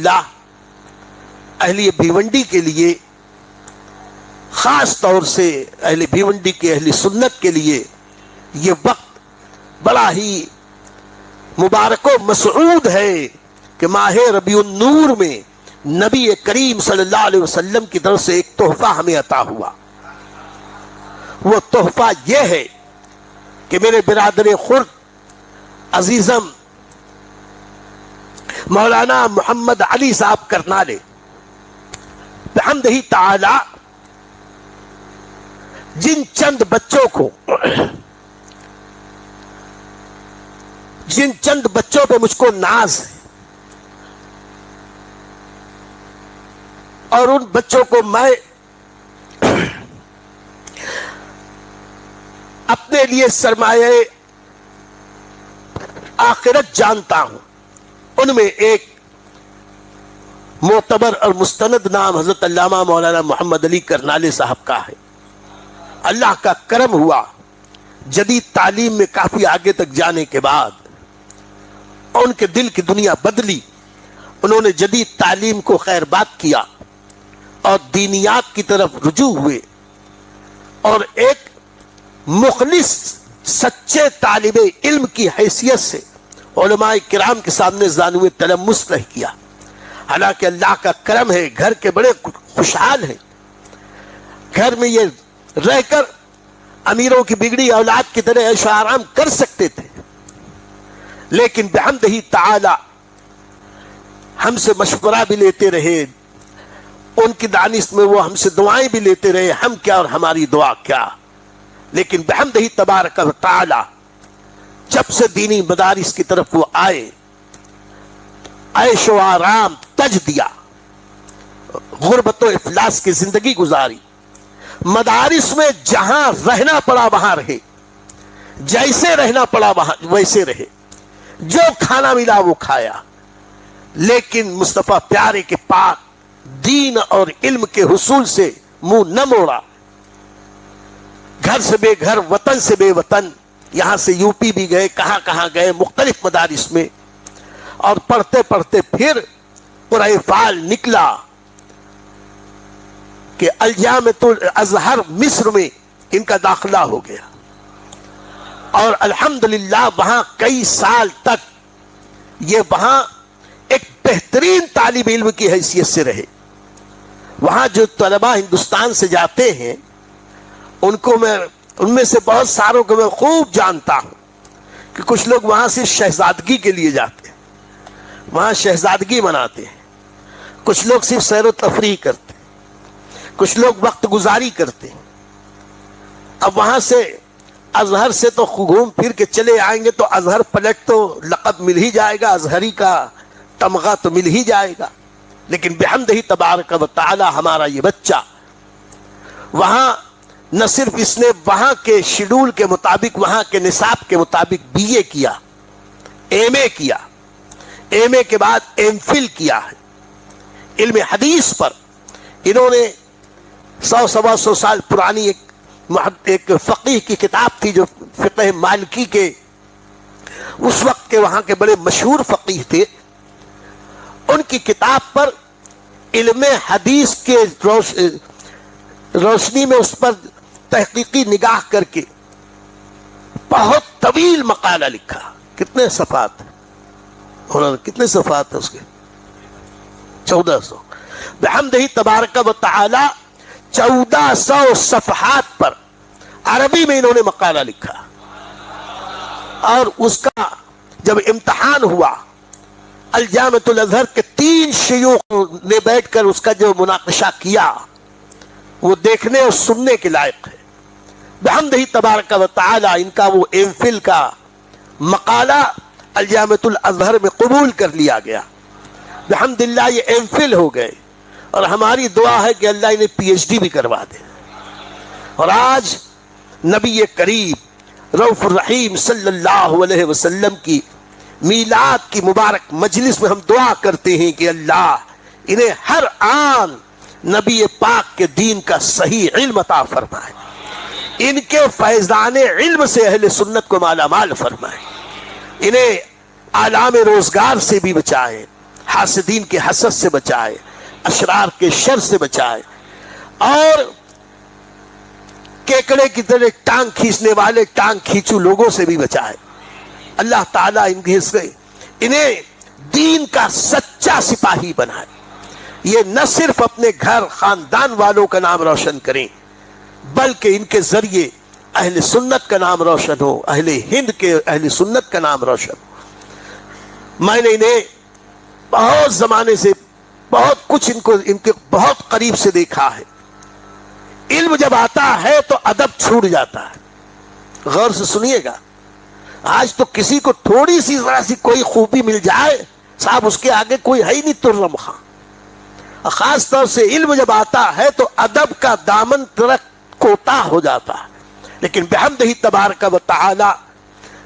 اللہ اہل بھیونڈی کے لیے، خاص طور سے اہل بھیونڈی کے اہل سنت کے لیے یہ وقت بڑا ہی مبارک و مسعود ہے کہ ماہ ربیع النور میں نبی کریم صلی اللہ علیہ وسلم کی طرف سے ایک تحفہ ہمیں عطا ہوا۔ وہ تحفہ یہ ہے کہ میرے برادر خرد عزیزم مولانا محمد علی صاحب کرنالے بحمدہ تعالی جن چند بچوں پہ مجھ کو ناز ہے اور ان بچوں کو میں اپنے لیے سرمایہ آخرت جانتا ہوں، ان میں ایک معتبر اور مستند نام حضرت علامہ مولانا محمد علی کرنالے صاحب کا ہے۔ اللہ کا کرم ہوا، جدید تعلیم میں کافی آگے تک جانے کے بعد ان کے دل کی دنیا بدلی، انہوں نے جدید تعلیم کو خیر بات کیا اور دینیات کی طرف رجوع ہوئے اور ایک مخلص سچے طالب علم کی حیثیت سے علماء کرام کے سامنے زانوِ تلمس رہ کیا۔ حالانکہ اللہ کا کرم ہے، گھر کے بڑے خوشحال ہیں، گھر میں یہ رہ کر امیروں کی بگڑی اولاد کی طرح عیش و آرام کر سکتے تھے، لیکن بحمدہ تعالی ہم سے مشورہ بھی لیتے رہے، ان کی دانش میں وہ ہم سے دعائیں بھی لیتے رہے، ہم کیا اور ہماری دعا کیا، لیکن بحمدہ تبارک و تعالی جب سے دینی مدارس کی طرف وہ آئے، عیش و آرام تج دیا، غربت و افلاس کی زندگی گزاری، مدارس میں جہاں رہنا پڑا وہاں رہے، جیسے رہنا پڑا وہاں ویسے رہے، جو کھانا ملا وہ کھایا، لیکن مصطفیٰ پیارے کے پاک دین اور علم کے حصول سے منہ نہ موڑا۔ گھر سے بے گھر، وطن سے بے وطن، یہاں سے یو پی بھی گئے، کہاں گئے، مختلف مدارس میں، اور پڑھتے پڑھتے پھر قرآن فعال نکلا کہ الجامعۃ الازہر مصر میں ان کا داخلہ ہو گیا، اور الحمدللہ وہاں کئی سال تک یہ وہاں ایک بہترین طالب علم کی حیثیت سے رہے۔ وہاں جو طلباء ہندوستان سے جاتے ہیں ان میں سے بہت ساروں کو میں خوب جانتا ہوں کہ کچھ لوگ وہاں سے شہزادگی کے لیے جاتے ہیں، وہاں شہزادگی مناتے ہیں، کچھ لوگ صرف سیر و تفریح کرتے ہیں، کچھ لوگ وقت گزاری کرتے ہیں۔ اب وہاں سے ازہر سے تو گھوم پھر کے چلے آئیں گے تو ازہر پلٹ تو لقب مل ہی جائے گا، ازہری کا تمغہ تو مل ہی جائے گا، لیکن بحمدہ تبارک و تعالی ہمارا یہ بچہ وہاں نہ صرف اس نے وہاں کے شیڈول کے مطابق، وہاں کے نصاب کے مطابق بی اے کیا، ایم اے کیا، ایم اے کے بعد ایم فل کیا ہے علم حدیث پر۔ انہوں نے 100 سال پرانی ایک فقیہ کی کتاب تھی جو فقہ مالکی کے اس وقت کے وہاں کے بڑے مشہور فقیہ تھے، ان کی کتاب پر علم حدیث کے روشنی میں اس پر تحقیقی نگاہ کر کے بہت طویل مقالہ لکھا۔ کتنے صفحات انہوں نے، کتنے صفحات ہیں اس کے؟ 1400۔ بحمدہ تبارک و تعالی 1400 صفحات پر عربی میں انہوں نے مقالہ لکھا، اور اس کا جب امتحان ہوا الجامعۃ الازہر کے 3 شیوخ نے بیٹھ کر اس کا جو مناقشہ کیا وہ دیکھنے اور سننے کے لائق ہے۔ بحمدہ تبارک و تعالی ان کا وہ ایم فل کا مقالہ الجامعۃ الازہر میں قبول کر لیا گیا، الحمدللہ یہ ایم فل ہو گئے، اور ہماری دعا ہے کہ اللہ انہیں پی ایچ ڈی بھی کروا دے۔ اور آج نبی کریم رؤوف الرحیم صلی اللہ علیہ وسلم کی میلاد کی مبارک مجلس میں ہم دعا کرتے ہیں کہ اللہ انہیں ہر آن نبی پاک کے دین کا صحیح علم عطا فرمائے، ان کے فیضان علم سے اہل سنت کو مالا مال فرمائے، انہیں آلام روزگار سے بھی بچائیں، حاسدین کے حسد سے بچائے، اشرار کے شر سے بچائے، اور کیکڑے کی طرح ٹانگ کھینچنے والے ٹانگ کھینچو لوگوں سے بھی بچائے۔ اللہ تعالیٰ انہیں دین کا سچا سپاہی بنائے، یہ نہ صرف اپنے گھر خاندان والوں کا نام روشن کریں بلکہ ان کے ذریعے اہل سنت کا نام روشن ہو، اہل ہند کے اہل سنت کا نام روشن ہو۔ میں نے انہیں بہت زمانے سے بہت کچھ ان کے بہت قریب سے دیکھا ہے۔ علم جب آتا ہے تو ادب چھوٹ جاتا ہے۔ غور سے سنیے گا، آج تو کسی کو تھوڑی سی ذرا سی کوئی خوبی مل جائے صاحب اس کے آگے کوئی ہے ہی نہیں ترم خاں۔ خاص طور سے علم جب آتا ہے تو ادب کا دامن ترک کوتا ہو جاتا ہے۔ لیکن بحمدہ تبارک و تعالی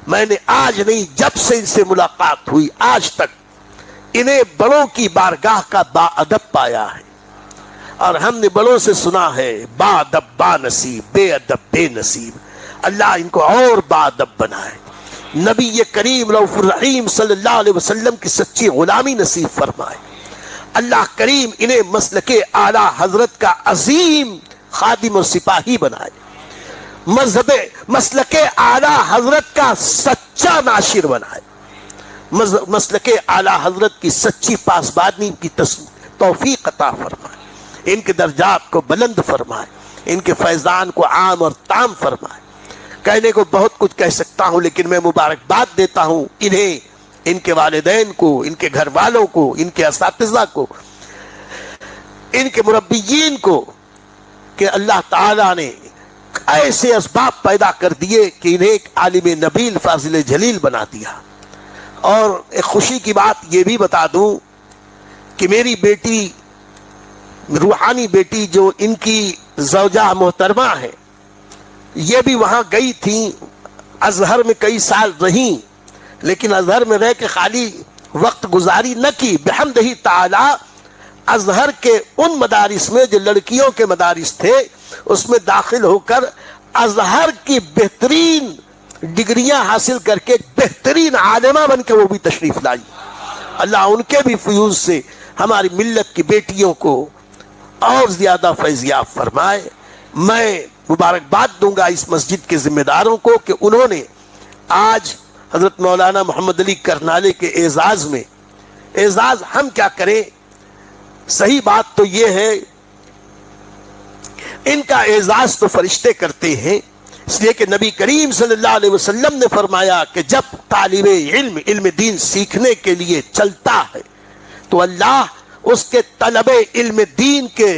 میں نے آج نہیں جب سے ان سے ملاقات ہوئی آج تک انہیں بڑوں کی بارگاہ کا با ادب پایا ہے، اور ہم نے بڑوں سے سنا ہے با ادب با نصیب، بے ادب بے نصیب۔ اللہ ان کو اور با ادب بنائے، نبی کریم رؤوف الرحیم صلی اللہ علیہ وسلم کی سچی غلامی نصیب فرمائے۔ اللہ کریم انہیں مسلک اعلیٰ حضرت کا عظیم خادم و سپاہی بنائے، مذہب مسلک اعلیٰ حضرت کا سچا ناشر بنائے، مسلک اعلیٰ حضرت کی سچی پاسبانی کی توفیق عطا فرمائے، ان کے درجات کو بلند فرمائے، ان کے فیضان کو عام اور تام فرمائے۔ کہنے کو بہت کچھ کہہ سکتا ہوں لیکن میں مبارکباد دیتا ہوں انہیں، ان کے والدین کو، ان کے گھر والوں کو، ان کے اساتذہ کو، ان کے مربیین کو، کہ اللہ تعالیٰ نے ایسے اسباب پیدا کر دیے کہ انہیں ایک عالم نبیل فاضل جلیل بنا دیا۔ اور ایک خوشی کی بات یہ بھی بتا دوں کہ میری بیٹی، روحانی بیٹی جو ان کی زوجہ محترمہ ہے، یہ بھی وہاں گئی تھیں، ازہر میں کئی سال رہیں، لیکن ازہر میں رہ کے خالی وقت گزاری نہ کی، بحمدہ تعالی ازہر کے ان مدارس میں جو لڑکیوں کے مدارس تھے اس میں داخل ہو کر ازہر کی بہترین ڈگریاں حاصل کر کے بہترین عالمہ بن کے وہ بھی تشریف لائی۔ اللہ ان کے بھی فیوز سے ہماری ملت کی بیٹیوں کو اور زیادہ فیضیاب فرمائے۔ میں مبارکباد دوں گا اس مسجد کے ذمہ داروں کو کہ انہوں نے آج حضرت مولانا محمد علی کرنالے کے اعزاز میں، اعزاز ہم کیا کریں، صحیح بات تو یہ ہے ان کا اعزاز تو فرشتے کرتے ہیں، اس لیے کہ نبی کریم صلی اللہ علیہ وسلم نے فرمایا کہ جب طالب علم علم دین سیکھنے کے لیے چلتا ہے تو اللہ اس کے طلب علم دین کے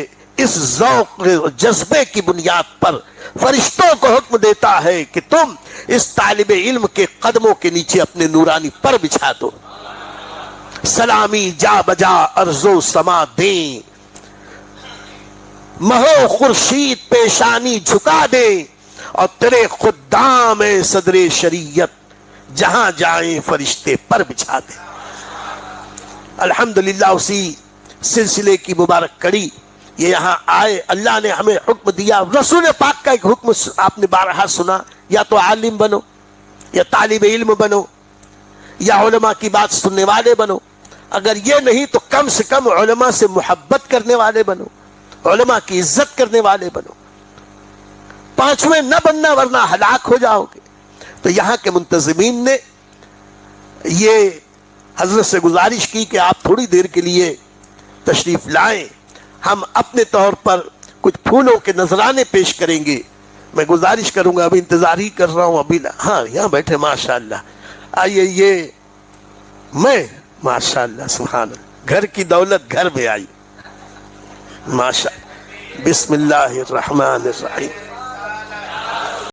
اس ذوق جذبے کی بنیاد پر فرشتوں کو حکم دیتا ہے کہ تم اس طالب علم کے قدموں کے نیچے اپنے نورانی پر بچھا دو، سلامی جا بجا ارض و سما دیں، مہو خورشید پیشانی جھکا دے، اور تیرے خدام صدر شریعت جہاں جائیں فرشتے پر بچھا دیں۔ الحمدللہ اسی سلسلے کی مبارک کڑی یہ یہاں آئے، اللہ نے ہمیں حکم دیا، رسول پاک کا ایک حکم آپ نے بارہا سنا، یا تو عالم بنو یا طالب علم بنو یا علماء کی بات سننے والے بنو، اگر یہ نہیں تو کم سے کم علماء سے محبت کرنے والے بنو، علماء کی عزت کرنے والے بنو، پانچویں نہ بننا ورنہ ہلاک ہو جاؤ گے۔ تو یہاں کے منتظمین نے یہ حضرت سے گزارش کی کہ آپ تھوڑی دیر کے لیے تشریف لائیں، ہم اپنے طور پر کچھ پھولوں کے نذرانے پیش کریں گے۔ میں گزارش کروں گا، ابھی انتظار ہی کر رہا ہوں، ابھی ہاں یہاں بیٹھے، ماشاءاللہ آئیے، یہ میں ماشاءاللہ سبحان اللہ، گھر کی دولت گھر میں آئی، ماشاءاللہ، بسم اللہ الرحمن الرحیم۔